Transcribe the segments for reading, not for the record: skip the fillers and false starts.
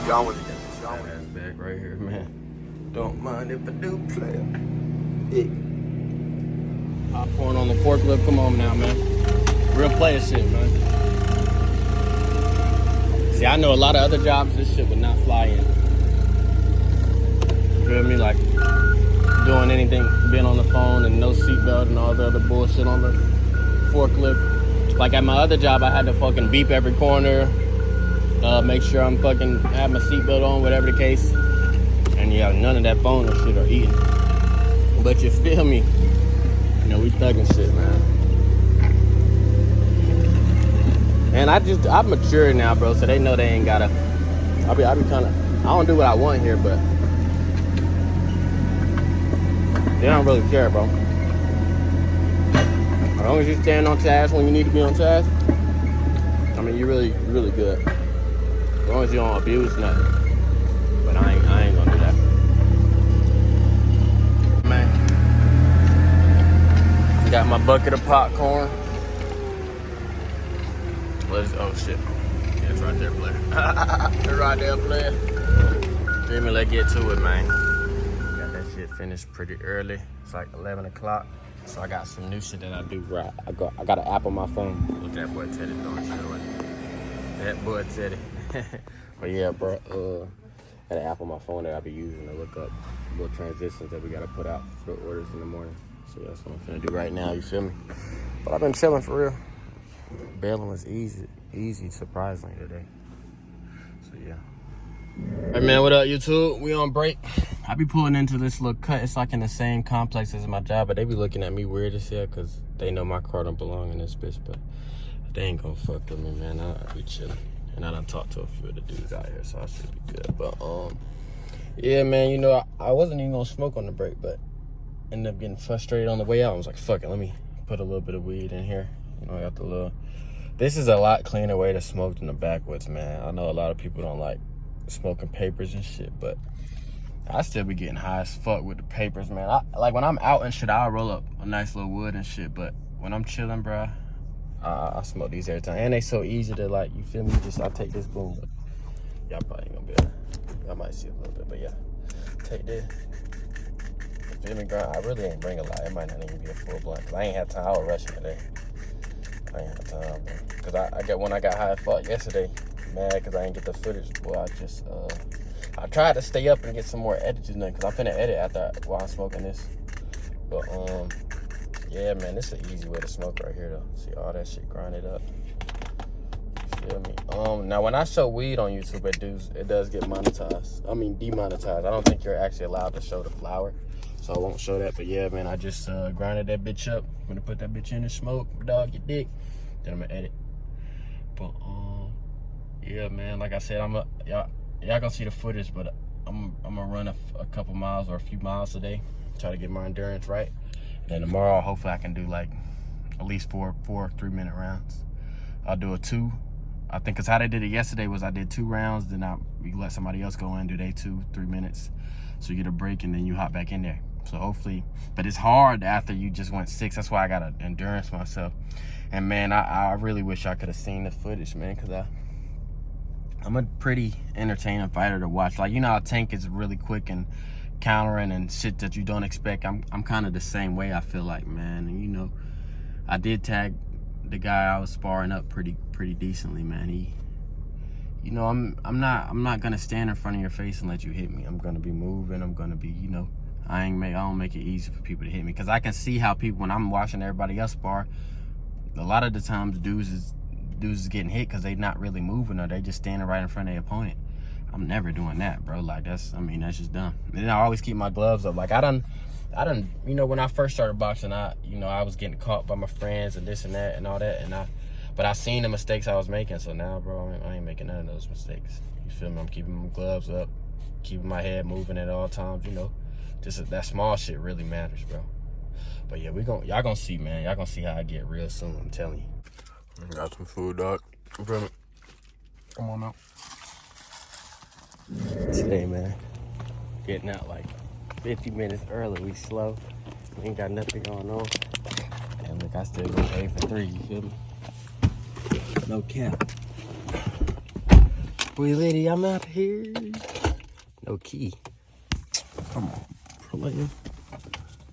Y'all want to get this ass back right here, man. Don't mind if I do, player. Yeah. Popcorn on the forklift. Come on now, man. Real player shit, man. See, I know a lot of other jobs, this shit would not fly in. You feel me? Like, doing anything, being on the phone and no seatbelt and all the other bullshit on the forklift. Like at my other job, I had to fucking beep every corner, make sure I'm fucking have my seatbelt on, whatever the case. And yeah, none of that phone or shit or eating. But you feel me? You know, we thugging shit, man. And I'm mature now, bro, so they know they ain't gotta. I be kind of. I don't do what I want here, but they don't really care, bro. As long as you stand on task when you need to be on task, I mean, you're really good. As long as you don't abuse nothing. But I ain't gonna do that. Man, got my bucket of popcorn. Oh shit. Yeah, it's right there, player. It's right there, player. Feel me, let's get to it, man. Got that shit finished pretty early. It's like 11 o'clock. So I got some new shit that I do right. I got an app on my phone. What that boy Teddy doing shit with. That boy Teddy. But yeah, bro, got an app on my phone that I be using to look up little transitions that we gotta put out for the orders in the morning. So that's what I'm finna do right now, you feel me? But I've been chilling for real. Bailing was easy, surprisingly today. So yeah. Hey man, what up YouTube? We on break. I be pulling into this little cut. It's like in the same complex as my job, but they be looking at me weird as hell because they know my car don't belong in this bitch. But they ain't gonna fuck with me, man. I be chilling. And I done talked to a few of the dudes out here, so I should be good. But yeah, man, you know, I wasn't even gonna smoke on the break, but ended up getting frustrated on the way out. I was like, fuck it, let me put a little bit of weed in here. You know, I got the little. This is a lot cleaner way to smoke than the backwoods, man. I know a lot of people don't like smoking papers and shit, but I still be getting high as fuck with the papers, man. Like when I'm out and shit, I'll roll up a nice little wood and shit, but when I'm chilling, bro, I smoke these every time. And they so easy to, like, you feel me? I take this, boom. Y'all probably ain't gonna be able to. Y'all might see a little bit, but yeah. Take this. You feel me, girl? I really ain't bring a lot. It might not even be a full blunt, because I ain't had time. I was rushing today. I ain't had time, man. Because when I got high as fuck yesterday, mad because I didn't get the footage. Well, I tried to stay up and get some more editing done, because I'm finna edit while I'm smoking this. But, yeah, man, this is an easy way to smoke right here, though. See all that shit grinded up. You feel me? Now, when I show weed on YouTube, it does get monetized. I mean, demonetized. I don't think you're actually allowed to show the flower, so I won't show that. But, yeah, man, I just grinded that bitch up. I'm gonna put that bitch in the smoke, dog, your dick. Then I'm gonna edit. But, yeah, man, like I said, y'all gonna see the footage, but I'm gonna run a couple miles or a few miles today. Try to get my endurance right. And tomorrow, hopefully I can do like at least four 3-minute rounds. I'll do a 2. I think because how they did it yesterday was I did 2 rounds, then we let somebody else go in and do their 2-3 minutes. So you get a break and then you hop back in there. So hopefully, but it's hard after you just went 6. That's why I got to endurance myself. And man, I really wish I could have seen the footage, man, because I'm a pretty entertaining fighter to watch. Like, you know how Tank is really quick and countering and shit that you don't expect. I'm kind of the same way, I feel like, man. And you know, I did tag the guy I was sparring up pretty decently, man. You know, I'm not gonna stand in front of your face and let you hit me. I'm gonna be moving. I'm gonna be, you know, I don't make it easy for people to hit me, because I can see how people, when I'm watching everybody else spar, a lot of the times dudes is getting hit because they not really moving, or they just standing right in front of their opponent. I'm never doing that, bro. Like, that's just dumb. And I always keep my gloves up. Like, I done, you know, when I first started boxing, I was getting caught by my friends and this and that and all that, but I seen the mistakes I was making. So now, bro, I ain't making none of those mistakes. You feel me? I'm keeping my gloves up, keeping my head moving at all times. You know, just that small shit really matters, bro. But yeah, y'all gonna see, man. Y'all gonna see how I get real soon. I'm telling you. Got some food, dog. You feel me? Come on out. Today, man, getting out like 50 minutes early. We slow. We ain't got nothing going on. And Like, I still gonna pay for 3, you feel me? No cap. Boy, lady, I'm out here. No key. Come on, player.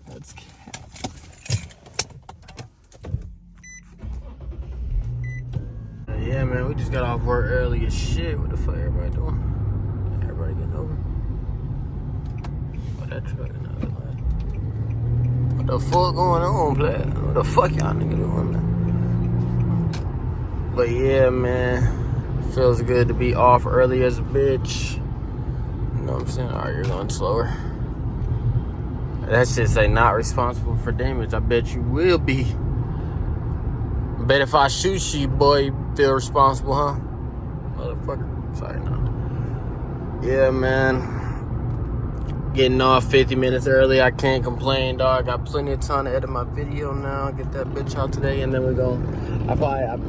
Let's cap. Yeah, man, we just got off work early as shit. What the fuck everybody doing? Everybody getting over? Oh, that truck in the other lane. What the fuck going on, player? What the fuck y'all nigga doing, man? But yeah, man. Feels good to be off early as a bitch. You know what I'm saying? Alright, you're going slower. That shit say not responsible for damage. I bet you will be. Bet if I shoot you, boy, you feel responsible, huh? Motherfucker. Sorry, no. Yeah, man. Getting off 50 minutes early. I can't complain, dog. Got plenty of time to edit my video now. Get that bitch out today, and then we're going. I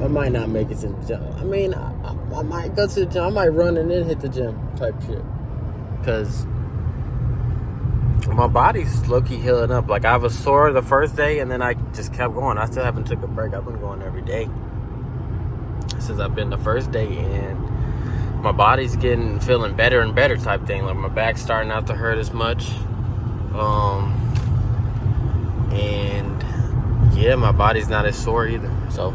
might not make it to the gym. I mean, I might go to the gym. I might run and then hit the gym type shit. Because my body's low-key healing up. Like, I was sore the first day, and then I just kept going. I still haven't took a break. I've been going every day since I've been the first day, and my body's feeling better and better type thing. Like, my back's starting not to hurt as much. And yeah, my body's not as sore either. So,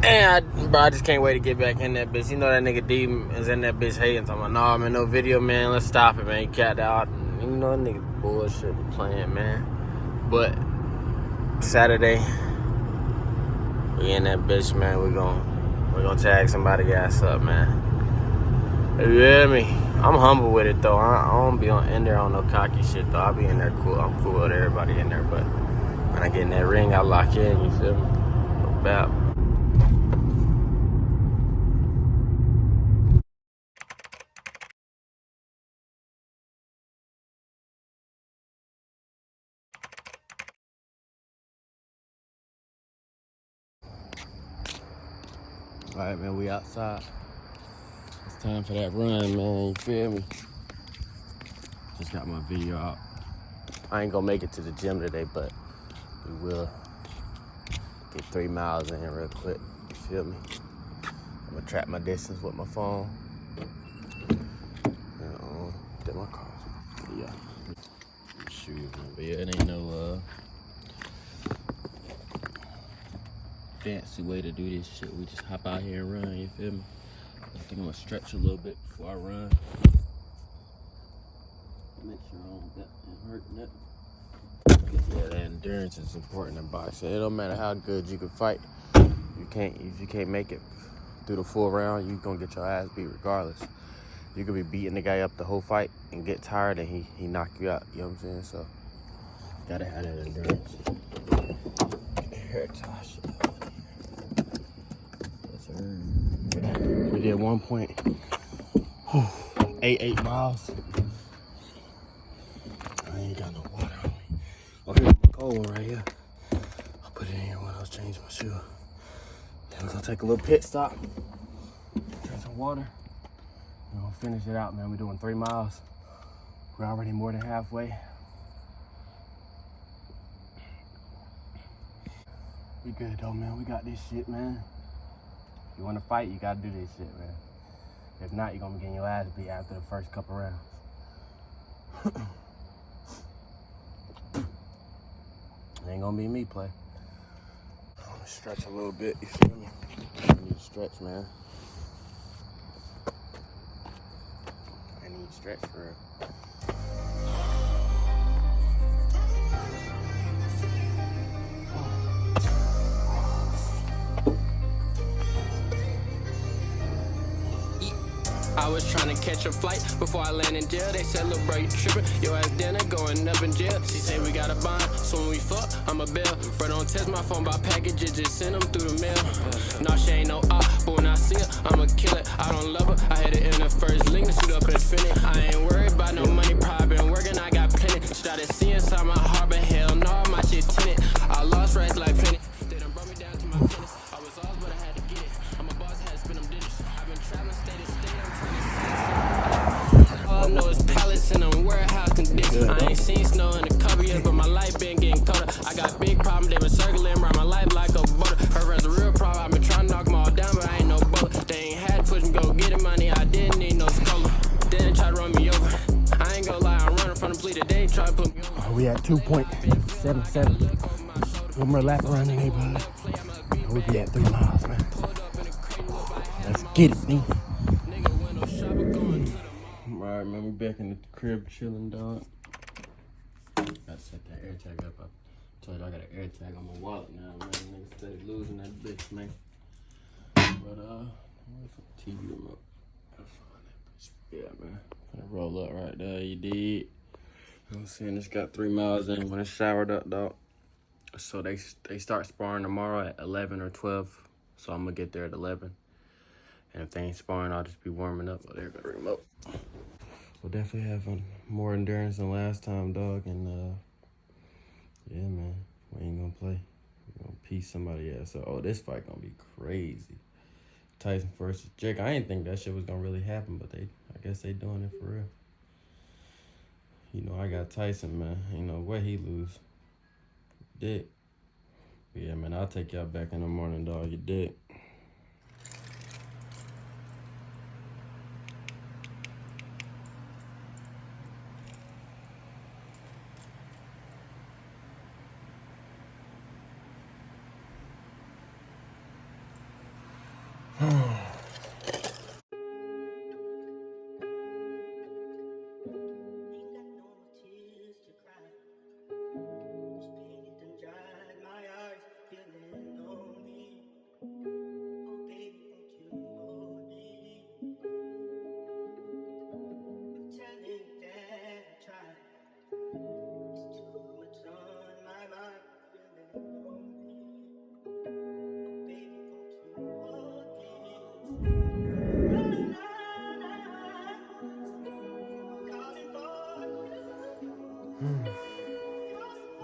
and I just can't wait to get back in that bitch. You know that nigga D is in that bitch hating. I'm like, nah, man, no video, man. Let's stop it, man. You cat out. And you know that nigga bullshit playing, man. But Saturday, we in that bitch, man. We're gonna tag somebody ass up, man. You hear me? I'm humble with it though. I don't be in there on no cocky shit though. I be in there cool. I'm cool with everybody in there, but when I get in that ring, I lock in. You feel me? No bap. All right, man. We outside. It's time for that run, man. You feel me? Just got my video out. I ain't gonna make it to the gym today, but we will get 3 miles in real quick. You feel me? I'm gonna track my distance with my phone. Get my car. Yeah. Shoot, man. But yeah, it ain't no fancy way to do this shit. We just hop out here and run. You feel me? I think I'm gonna stretch a little bit before I run. Make sure I don't get hurt nothing. Yeah, that endurance is important in boxing. It don't matter how good you can fight. If you can't make it through the full round, you gonna get your ass beat regardless. You could be beating the guy up the whole fight and get tired and he knock you out. You know what I'm saying? So gotta have that endurance. Hair tie shit. We did 1.88 miles. I ain't got no water on me. Oh, here's my cold one right here. I'll put it in here when I was changing my shoe. Then we're gonna take a little pit stop. Drink some water. We're gonna finish it out, man. We're doing 3 miles. We're already more than halfway. We good though, man. We got this shit, man. You wanna fight, you gotta do this shit, man. If not, you're gonna be getting your ass beat after the first couple rounds. It ain't gonna be me, play. I'm gonna stretch a little bit, you feel me? I need to stretch, man. I need to stretch for real. I was trying to catch a flight before I land in jail. They said, look, bro, you tripping. Your ass dinner going up in jail. She say we got a bond, so when we fuck, I'm a bill. Bro, don't test my phone by packages, just send them through the mail. No, she ain't no op, but when I see her, I'ma kill it. I don't love her. I had it in the first link, to shoot up infinity. I ain't worried about no money, probably been working, I got plenty. Started seeing inside my heart, but hell no, my shit tinted. I lost racks like penny. They done brought me down to my business. I was lost, but I had to get it. I'm a boss, had to spend them digits. I've been traveling state to state, I'm trying to know it's palace in a warehouse condition. I ain't seen snow in the cover yet, but my life been getting colder. I got big problems, they been circling around my life. We at 2.77. One more lap around the neighborhood. We'll be at 3 miles, man. Let's get it, man. Alright, man, we back in the crib chilling, dog. Gotta set that air tag up. I told you I got an air tag on my wallet now, man. Niggas steady losing that bitch, man. But, where's the TV remote? Gotta find that bitch. Yeah, man. Gonna roll up right there, you did. You know what I'm saying? It's got 3 miles in when it's showered up, dog. So they start sparring tomorrow at 11 or 12. So I'm gonna get there at 11. And if they ain't sparring, I'll just be warming up. Oh, there goes the remote. We'll definitely have more endurance than last time, dog. And yeah, man, we ain't gonna play. We're gonna piece somebody else. So, oh, this fight gonna be crazy. Tyson versus Jake. I didn't think that shit was gonna really happen, but I guess they doing it for real. You know, I got Tyson, man. You know what he lose? Dick. But yeah, man, I'll take y'all back in the morning, dog. You dick.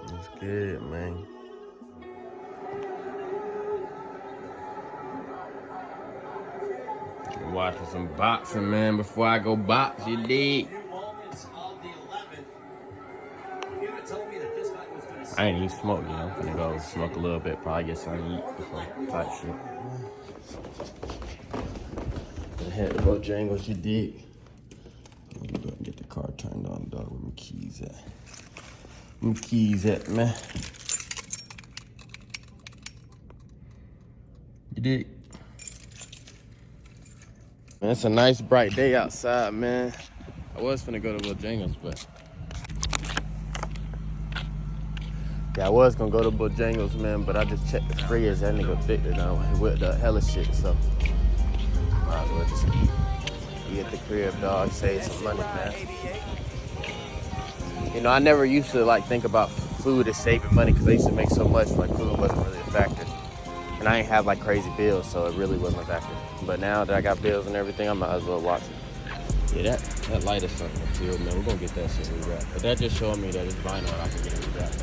That's good, man. Watching some boxing, man, before I go box, you dig? I ain't even smoke, you know. I'm finna go smoke a little bit, probably get something to eat before type shit. Gonna head to Bojangles, you dig? Let me go and get the car turned on, dog. Where my keys at? Where my keys at, man? You dig? Man, it's a nice bright day outside, man. I was finna go to Bojangles, but yeah, I was gonna go to Bojangles, man, but I just checked the fridge. That nigga Victor now with the hella shit, so might as well just eat at the crib, dog. Save some money, man. You know, I never used to like think about food as saving money because I used to make so much, like food wasn't really a factor. And I ain't have like crazy bills, so it really wasn't a factor. But now that I got bills and everything, I might as well watch it. Yeah, that light is something to feel, man. We're gonna get that shit rewrapped. But that just showed me that it's vinyl and I can get it rewrapped.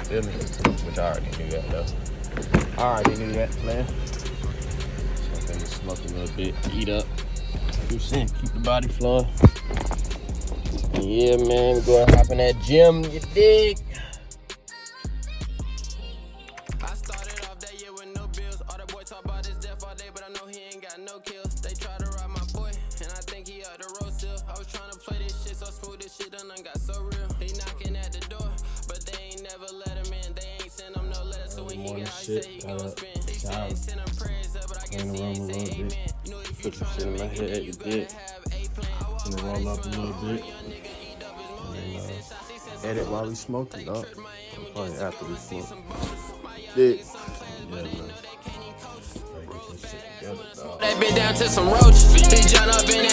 Feel me? Which I already knew that, though. I already knew that, man. So I'm gonna smoke a little bit, eat up. Do something, keep the body flowing. Yeah, man, we go and hop in that gym, you dig? I started off that year with no bills. All the boy talk about his death all day, but I know he ain't got no kills. They try to rob my boy, and I think he up the road still. I was trying to play this shit so smooth, this shit done got so real. He knocking at the door, but they ain't never let him in. They ain't send him no letter, so when he get out, he say he gon' spin. They say they send him prayers up, but I guess he ain't say amen. You know if you Put some shit in my head, you dig? Gonna roll up a little bit. Edit while we smoking, dog. Probably after we smoke. Dig. Yeah, man. That bit down to some roaches. He jump up in